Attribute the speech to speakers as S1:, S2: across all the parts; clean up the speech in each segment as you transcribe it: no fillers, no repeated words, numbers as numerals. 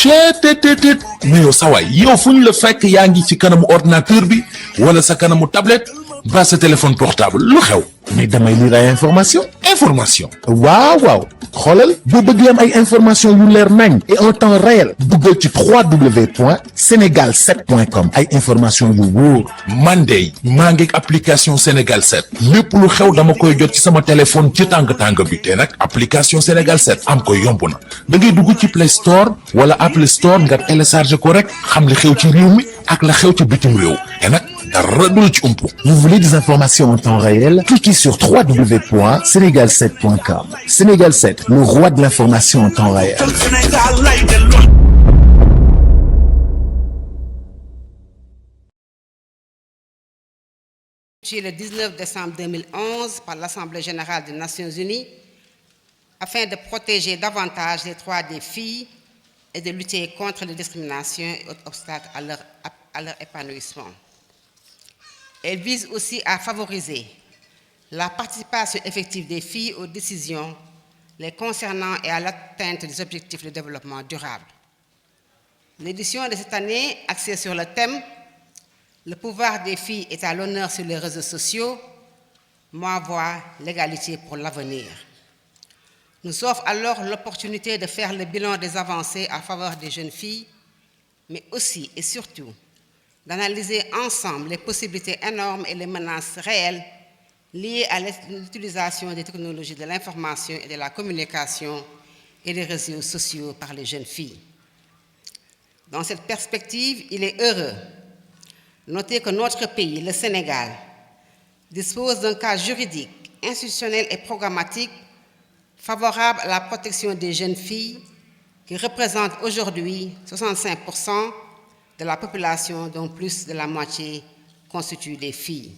S1: cheetetetet mais yow sawaay yow fu ñu la fekk yaa ngi ci kanamu ordinateur bi wala sa kanamu tablette ba sa téléphone portable lu xew mais damay lire ay information waaw xoolal boo bëgg am ay information yu leer nañ et en temps réel duggal ci www.senegal7.com ay information yu wóor man de maa ngi application Sénégal 7 lépp lu xew dama koy jot ci sama téléphone ci tàng bi te nag application Sénégal 7 am ko yomb na da ngay dugg ci Play Store wala Apple Store nga télécharge ko rek xam li xew ci réew mi ak la xew ci bitim réew te nag dara du la ci umpu. Vous voulez des informations en temps réel? Cliquez sur www.senegal7.com. Sénégal 7, le roi de l'information en temps réel.
S2: Le 19 décembre 2011 par l'Assemblée générale des Nations unies afin de protéger davantage les droits des filles et de lutter contre les discriminations et autres obstacles à leur épanouissement. Elle vise aussi à favoriser la participation effective des filles aux décisions les concernant et à l'atteinte des objectifs de développement durable. L'édition de cette année, axée sur le thème « Le pouvoir des filles est à l'honneur sur les réseaux sociaux, ma voix, l'égalité pour l'avenir », nous offre alors l'opportunité de faire le bilan des avancées en faveur des jeunes filles, mais aussi et surtout d'analyser ensemble les possibilités énormes et les menaces réelles liées à l'utilisation des technologies de l'information et de la communication et des réseaux sociaux par les jeunes filles. Dans cette perspective, il est heureux de noter que notre pays, le Sénégal, dispose d'un cadre juridique, institutionnel et programmatique favorable à la protection des jeunes filles qui représentent aujourd'hui 65% de la population, dont plus de la moitié constitue des filles.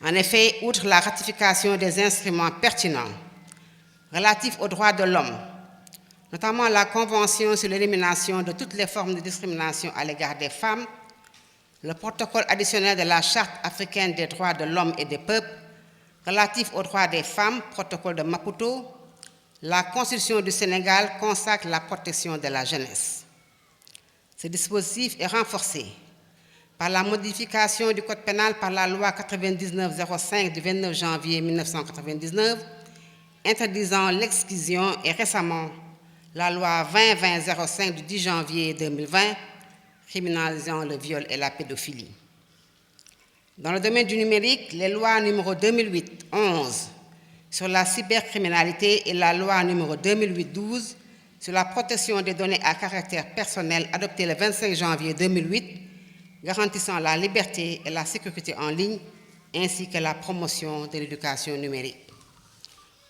S2: En effet, outre la ratification des instruments pertinents relatifs aux droits de l'homme, notamment la Convention sur l'élimination de toutes les formes de discrimination à l'égard des femmes, le protocole additionnel de la Charte africaine des droits de l'homme et des peuples relatif aux droits des femmes, protocole de Maputo, la Constitution du Sénégal consacre la protection de la jeunesse. Ce dispositif est renforcé par la modification du Code pénal par la loi 99-05 du 29 janvier 1999, interdisant l'exclusion et récemment la loi 20-20-05 du 10 janvier 2020, criminalisant le viol et la pédophilie. Dans le domaine du numérique, les lois numéro 2008-11 sur la cybercriminalité et la loi numéro 2008-12 sur la protection des données à caractère personnel adoptée le 25 janvier 2008, garantissant la liberté et la sécurité en ligne, ainsi que la promotion de l'éducation numérique.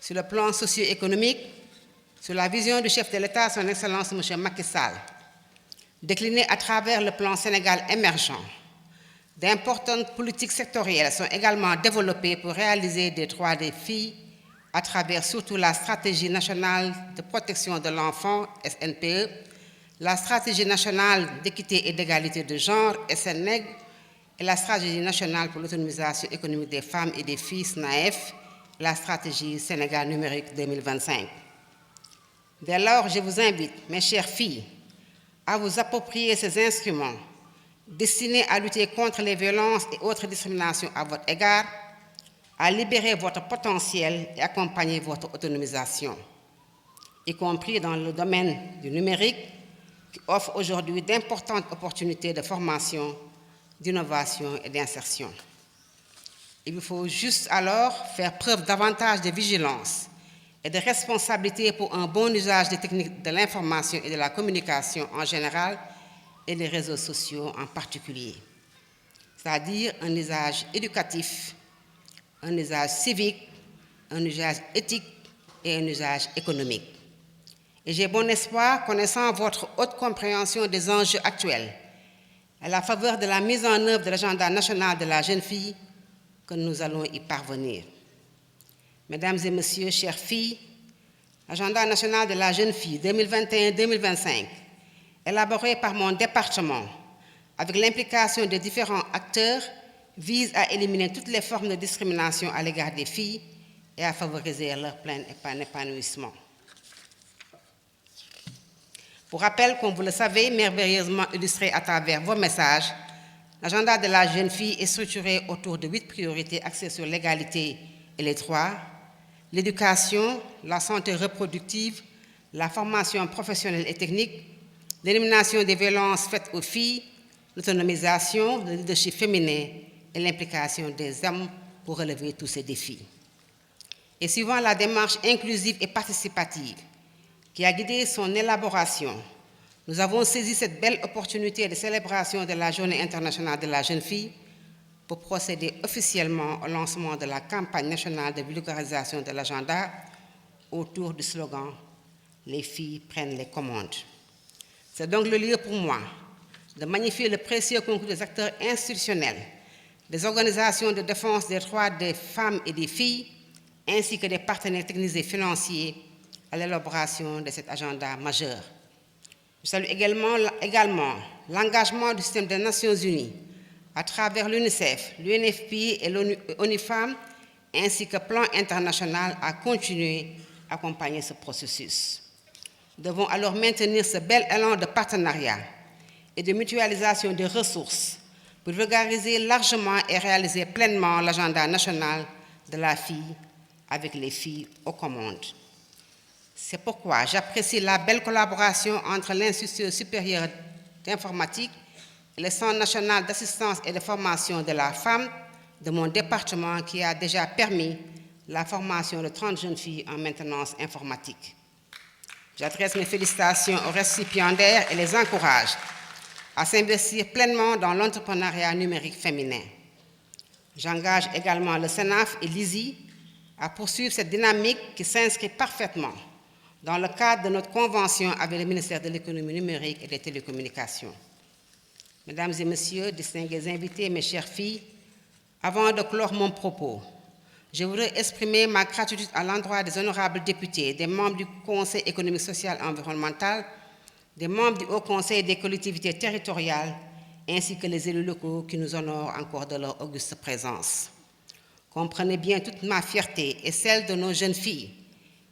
S2: Sur le plan socio-économique, sur la vision du chef de l'État, son Excellence M. Macky Sall, déclinée à travers le plan Sénégal émergent, d'importantes politiques sectorielles sont également développées pour réaliser des droits des filles à travers surtout la stratégie nationale de protection de l'enfant, SNPE, la stratégie nationale d'équité et d'égalité de genre, SNEG, et la stratégie nationale pour l'autonomisation économique des femmes et des filles, SNAEF, la stratégie Sénégal numérique 2025. Dès lors, je vous invite, mes chères filles, à vous approprier ces instruments destinés à lutter contre les violences et autres discriminations à votre égard, à libérer votre potentiel et accompagner votre autonomisation, y compris dans le domaine du numérique, qui offre aujourd'hui d'importantes opportunités de formation, d'innovation et d'insertion. Il vous faut juste alors faire preuve davantage de vigilance et de responsabilité pour un bon usage des techniques de l'information et de la communication en général et des réseaux sociaux en particulier, c'est-à-dire un usage éducatif, un usage civique, un usage éthique et un usage économique. Et j'ai bon espoir, connaissant votre haute compréhension des enjeux actuels, à la faveur de la mise en œuvre de l'agenda national de la jeune fille, que nous allons y parvenir. Mesdames et messieurs, chères filles, l'agenda national de la jeune fille 2021-2025, élaboré par mon département, avec l'implication des différents acteurs, vise à éliminer toutes les formes de discrimination à l'égard des filles et à favoriser leur plein épanouissement. Pour rappel, comme vous le savez, merveilleusement illustré à travers vos messages, l'agenda de la jeune fille est structuré autour de 8 priorités axées sur l'égalité et les droits, l'éducation, la santé reproductive, la formation professionnelle et technique, l'élimination des violences faites aux filles, l'autonomisation, le leadership féminin et l'implication des hommes pour relever tous ces défis. Et suivant la démarche inclusive et participative qui a guidé son élaboration, nous avons saisi cette belle opportunité de célébration de la Journée internationale de la jeune fille pour procéder officiellement au lancement de la campagne nationale de vulgarisation de l'agenda autour du slogan « Les filles prennent les commandes ». C'est donc le lieu pour moi de magnifier le précieux concours des acteurs institutionnels, des organisations de défense des droits des femmes et des filles, ainsi que des partenaires techniques et financiers à l'élaboration de cet agenda majeur. Je salue également l'engagement du système des Nations Unies à travers l'UNICEF, l'UNFPA et l'ONU Femmes, ainsi que Plan international à continuer à accompagner ce processus. Nous devons alors maintenir ce bel élan de partenariat et de mutualisation des ressources pour vulgariser largement et réaliser pleinement l'agenda national de la fille avec les filles aux commandes. C'est pourquoi j'apprécie la belle collaboration entre l'Institut supérieur d'informatique et le Centre national d'assistance et de formation de la femme de mon département qui a déjà permis la formation de 30 jeunes filles en maintenance informatique. J'adresse mes félicitations aux récipiendaires et les encourage à s'investir pleinement dans l'entrepreneuriat numérique féminin. J'engage également le SENAF et l'ISI à poursuivre cette dynamique qui s'inscrit parfaitement dans le cadre de notre convention avec le ministère de l'économie numérique et des télécommunications. Mesdames et messieurs, distingués invités, mes chères filles, avant de clore mon propos, je voudrais exprimer ma gratitude à l'endroit des honorables députés, des membres du Conseil économique, social et environnemental, des membres du Haut Conseil des collectivités territoriales, ainsi que les élus locaux qui nous honorent encore de leur auguste présence. Comprenez bien toute ma fierté et celle de nos jeunes filles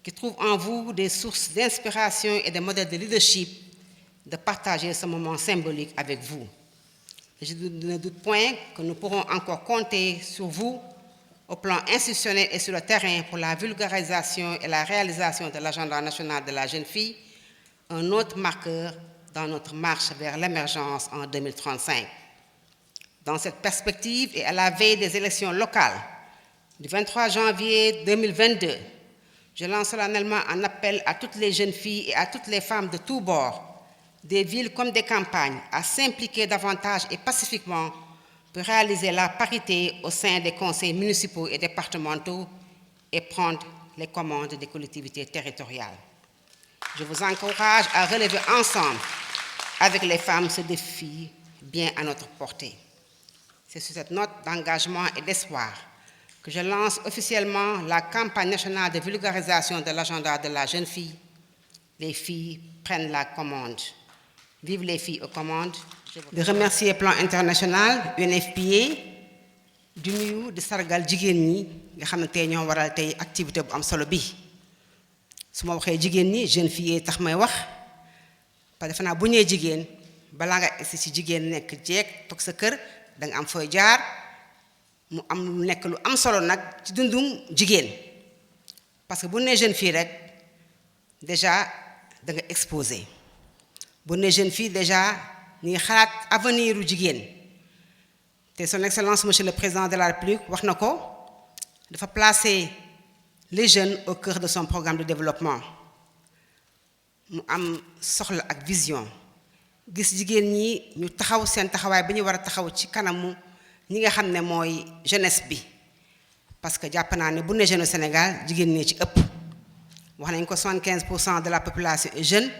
S2: qui trouvent en vous des sources d'inspiration et des modèles de leadership de partager ce moment symbolique avec vous. Je ne doute point que nous pourrons encore compter sur vous au plan institutionnel et sur le terrain pour la vulgarisation et la réalisation de l'agenda national de la jeune fille, un autre marqueur dans notre marche vers l'émergence en 2035. Dans cette perspective et à la veille des élections locales du 23 janvier 2022, je lance solennellement un appel à toutes les jeunes filles et à toutes les femmes de tous bords, des villes comme des campagnes, à s'impliquer davantage et pacifiquement pour réaliser la parité au sein des conseils municipaux et départementaux et prendre les commandes des collectivités territoriales. Je vous encourage à relever ensemble avec les femmes ce défi bien à notre portée. C'est sur cette note d'engagement et d'espoir que je lance officiellement la campagne nationale de vulgarisation de l'agenda de la jeune fille. Les filles prennent la commande. Vive les filles aux commandes. De remercier Plan international, UNFPA, du nuyu di sargal jigéen ñi nga xam ne tey ñoo waral tey activité bu am solo bi su ma waxee jigéen ñi jeune fille tax may wax parce que defe naa bu ñee jigéen balaa nga egsi ci jigéen nekk jeeg toog sa kër da nga am fooy jaar mu am lu nekk lu am solo nag ci dundum jigéen parce que bu nee jeune fille rek déjà da nga exposé bu nee jeune fille déjà ñi xalaat avenir u jigéen te son excellence monsieur le président de la République wax na ko dafa placer les jeunes au cœur de son programme de développement mu am soxla ak vision gis jigéen ñi ñu taxaw seen taxawaay bi ñu war a taxaw ci kanamu ñi nga xam ne mooy jeunesse bi parce que jàpp naa ne bu ne jeune au Sénégal jigéen ñi ci ëpp wax nañ ko 75% de la population est jeune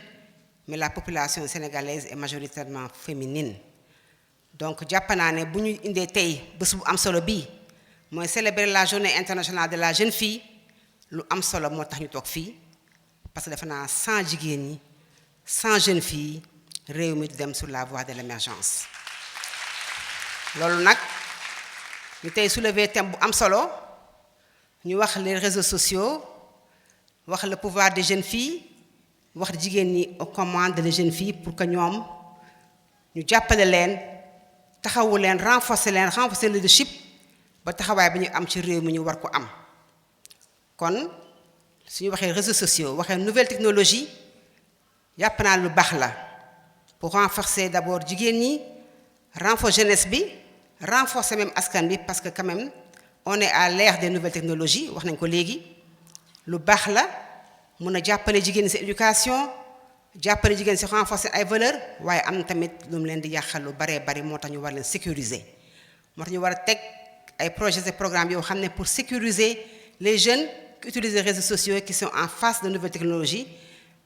S2: mais la population sénégalaise est majoritairement féminine donc jàpp naa ne bu ñu indee tey bés bu am solo bii mooy célébrer la journée internationale de la jeune fille lu am solo moo tax ñu toog fii parce que defe naa sans jigéen ñi sans jeune fille réew mi du dem sur la voie de l'émergence loolu nag ñu tey soulever thème bu am solo ñu wax les réseaux sociaux wax le pouvoir des jeunes filles wax jigéen ñi aux commandes les jeunes filles pour que ñoom ñu jàppale leen taxawu leen renforcer le leadership ba taxawaay bi ñu am ci réew mi ñu war ko am kon suñu waxee réseaux sociaux waxee nouvelle technologie yàpp naa lu baax la pour renforcer d'abord jigéen ñi renforcer jeunesse bi renforcer même askan bi parce que quand même on est à l'ère des nouvelles technologies wax nañ ko léegi lu baax la mun a jàppale jigéen ñi ci éducation jàppale jigéen ci renforcer ay valeurs waaye am na tamit lu mu leen di yàqal lu baree bari moo tax ñu war leen sécuriser moo tax ñu war a teg ay projets et programmes yoo xam ne pour sécuriser les jeunes qui utilisent les réseaux sociaux qui sont en face de nouvelles technologies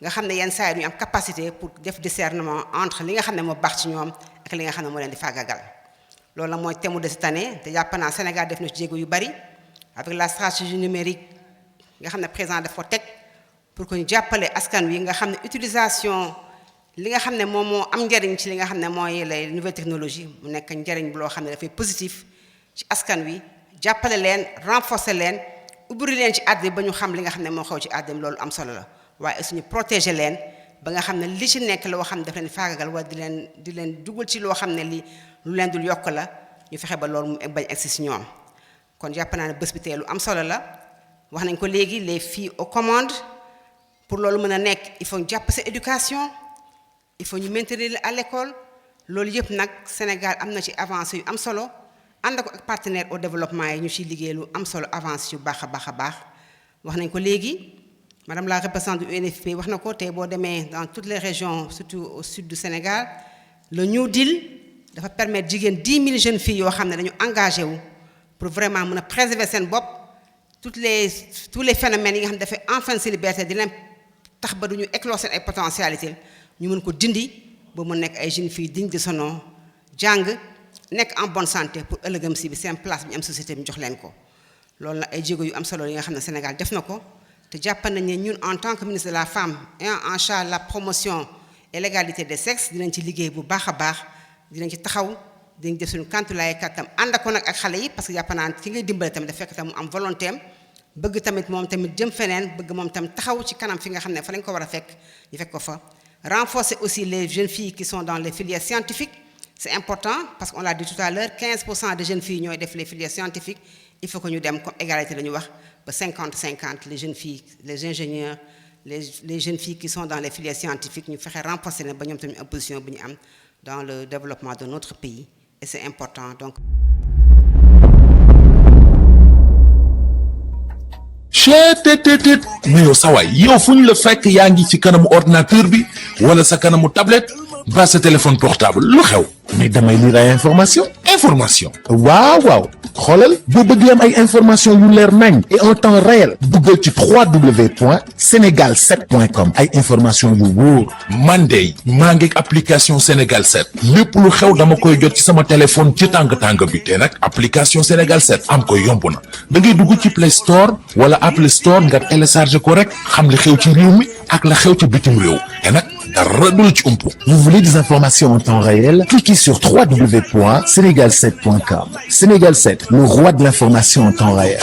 S2: nga xam ne yenn saa yi ñu am capacité pour def discernement entre li nga xam ne moo baax ci ñoom ak li nga xam ne moo leen di faagagal loolu la mooy thème de cette année te jàpp naa Sénégal def na ci jéego yu bari avec la stratégie numérique nga xam ne président daf ko teg pour que ñu jàppale askan wi nga xam ne utilisation li nga xam ne moom moo am njariñ ci li nga xam ne mooy les nouvelles technologies mu nekk njariñ bu loo xam ne dafay positif ci askan wi jàppale leen renforcer leen ubbi leen ci àddina ba ñu xam li nga xam ne moo xew ci àddina loolu am solo la waaye suñu protéger leen ba nga xam ne li ci nekk loo xam ne daf leen faagagal wala di leen dugal ci loo xam ne li lu leen dul yokk la ñu fexe ba loolu mu bañ egsi ci ñoom kon jàpp naa ne bés bi tey lu am solo la wax nañ ko léegi les filles aux commandes pour loolu mën a nekk il faut ñu jàpp sa éducation il faut ñu maintenir à l'école loolu yëpp nag Sénégal am na ci avancé yu am solo ànd ko ak partenaire au développement yi ñu ciy liggéey lu am solo avancé yu baax a baax a baax wax nañ ko léegi madame la représentante du UNFPA wax na ko tey boo demee dans toutes les régions surtout au sud du Sénégal le New Deal dafa permettre jigéen 10 000 jeunes filles yoo xam ne dañu engagé wu pour vraiment mën a préserver seen bopp tous les phénomènes yi nga xam ne dafay enfreindre seen liberté di leen tax ba duñu éclore seen ay potentialité ñu mën ko dindi ba mu nekk ay jeunes filles dignes de son nom jàng nekk en bonne santé pour ëllëgam si bi seen place bi ñu am société bi jox leen ko loolu nag ay jéego yu am solo yi nga xam ne Sénégal def na ko te jàpp nañ ne ñun en tant que ministre de la femme et en charge la promotion et l'égalité des sexes dinañ ci liggéey bu baax a baax dinañ ci taxaw dinañ def suñu kantulaay kattam ànd ko nag ak xale yi parce que jàpp naa ki ngay dimbale tamit dafa fekk tam mu am volonté am bëgg tamit moom tamit jëm feneen bëgg moom tam taxaw ci kanam fi nga xam ne fa lañ ko war a fekk ñu fekk ko fa renforcer aussi les jeunes filles qui sont dans les filières scientifiques c'est important parce qu'on l'a dit tout à l'heure 15% des jeunes filles ñooy def les filières scientifiques il faut que ñu dem comme égalité la ñu wax ba 50-50 les jeunes filles les ingénieurs les jeunes filles qui sont dans les filières scientifiques ñu fexe renforcer leen ba ñoom tamit position bu ñu am dans le développement de notre pays et c'est important donc
S1: cheetetetet mais yow sawaay yow fu ñu la fekk yaa ngi ci kanamu ordinateur bi wala sa kanamu tablette ba sa téléphone portable lu xew
S3: mais damay lire ay information waaw xoolal boo bëgg am ay information yu leer nañ et en temps réel duggal ci www.senegal7.com ay information yu wóor
S1: man de maa ngi application Sénégal 7 lépp lu xew dama koy jot ci sama téléphone ci tàng bi te nag application Sénégal 7 am ko yomb na da ngay dugg ci Play Store wala Apple Store nga télécharger ko rek xam li xew ci réew mi ak la xew ci bitim réew te nag dara du la ci umpu.
S3: Vous voulez des informations en temps réel? Cliquez sur www.senegal7.com. Sénégal 7, le roi de l'information en temps réel.